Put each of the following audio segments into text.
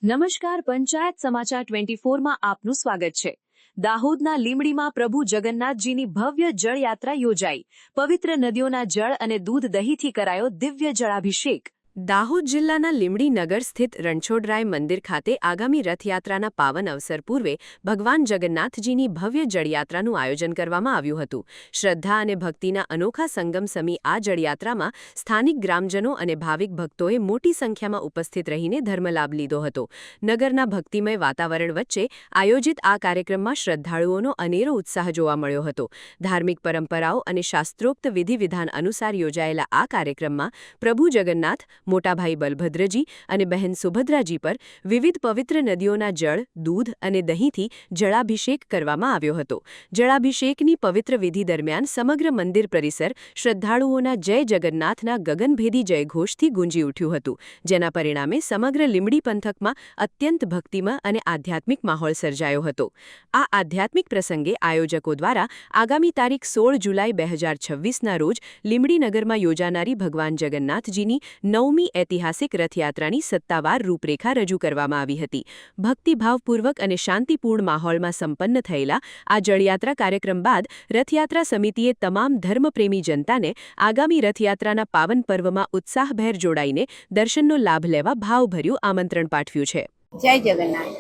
નમસ્કાર, પંચાયત સમાચાર 24 માં આપનું સ્વાગત છે। દાહોદના લીંબડીમાં પ્રભુ જગન્નાથજીની ભવ્ય જળયાત્રા યોજાઈ। પવિત્ર નદીઓના જળ અને દૂધ દહીંથી કરાયો દિવ્ય જળાભિષેક। દાહોદ જિલ્લાના લીંબડી નગર સ્થિત રણછોડરાય મંદિર ખાતે આગામી રથયાત્રાના પાવન અવસર પૂર્વે ભગવાન જગન્નાથજીની ભવ્ય જળયાત્રાનું આયોજન કરવામાં આવ્યું હતું। શ્રદ્ધા અને ભક્તિના અનોખા સંગમ સમી આ જળયાત્રામાં સ્થાનિક ગ્રામજનો અને ભાવિક ભક્તોએ મોટી સંખ્યામાં ઉપસ્થિત રહીને ધર્મલાભ લીધો હતો। નગરના ભક્તિમય વાતાવરણ વચ્ચે આયોજિત આ કાર્યક્રમમાં શ્રદ્ધાળુઓનો અનેરો ઉત્સાહ જોવા મળ્યો હતો। ધાર્મિક પરંપરાઓ અને શાસ્ત્રોક્ત વિધિવિધાન અનુસાર યોજાયેલા આ કાર્યક્રમમાં પ્રભુ જગન્નાથ, મોટાભાઈ બલભદ્રજી અને બહેન સુભદ્રાજી પર વિવિધ પવિત્ર નદીઓના જળ, દૂધ અને દહીંથી જળાભિષેક કરવામાં આવ્યો હતો। જળાભિષેકની પવિત્ર વિધિ દરમિયાન સમગ્ર મંદિર પરિસર શ્રદ્ધાળુઓના જય જગન્નાથના ગગનભેદી જયઘોષથી ગુંજી ઉઠ્યું હતું, જેના પરિણામે સમગ્ર લીંબડી પંથકમાં અત્યંત ભક્તિમય અને આધ્યાત્મિક માહોલ સર્જાયો હતો। આ આધ્યાત્મિક પ્રસંગે આયોજકો દ્વારા આગામી તારીખ 16 જુલાઈ 2026ના રોજ લીંબડી નગરમાં યોજાનારી ભગવાન જગન્નાથજીની 9મી ઐતિહાસિક રથયાત્રાની સત્તાવાર રૂપરેખા રજૂ કરવામાં આવી હતી। ભક્તિભાવપૂર્વક અને શાંતિપૂર્ણ માહોલમાં સંપન્ન થયેલા આ જળયાત્રા કાર્યક્રમ બાદ રથયાત્રા સમિતિએ તમામ ધર્મપ્રેમી જનતાને આગામી રથયાત્રાના પાવન પર્વમાં ઉત્સાહભેર જોડાઈને દર્શનનો લાભ લેવા ભાવભર્યું આમંત્રણ પાઠવ્યું છે। જય જગન્નાથ।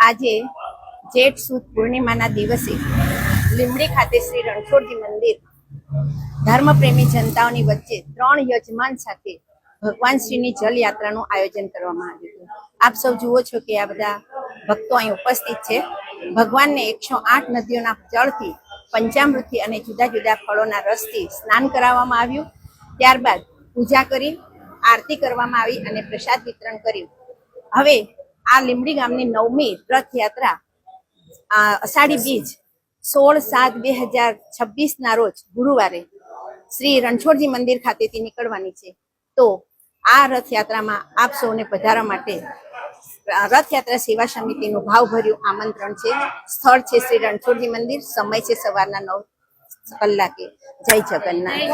આજે જેઠ સુદ પૂર્ણિમાના દિવસે લીંબડી ખાતે શ્રી રણછોડજી મંદિર ધર્મપ્રેમી જનતાઓની વચ્ચે 3 યજમાન સાથે ભગવાન શ્રીની જલયાત્રાનું આયોજન કરવામાં આવ્યું હતું। આપ સૌ જુઓ છો કે આ બધા ભક્તો અહીં ઉપસ્થિત છે। ભગવાનને 108 નદીઓના જળથી, પંચામૃતથી અને જુદા જુદા ફળોના રસથી સ્નાન કરાવવામાં આવ્યું। ત્યારબાદ પૂજા કરી, આરતી કરવામાં આવી અને પ્રસાદ વિતરણ કર્યું। હવે આ લીંબડી ગામની 9મી રથયાત્રા અષાઢી બીજ 16/7/2026ના રોજ ગુરુવારે શ્રી રણછોડજી મંદિર ખાતેથી નીકળવાની છે। તો આ રથયાત્રામાં આપ સૌને પધારવા માટે રથયાત્રા સેવા સમિતિનું ભાવભર્યું આમંત્રણ છે। સ્થળ છે શ્રી રણછોડજી મંદિર, સમય છે સવારના 9 કલાકે। જય જગન્નાથ।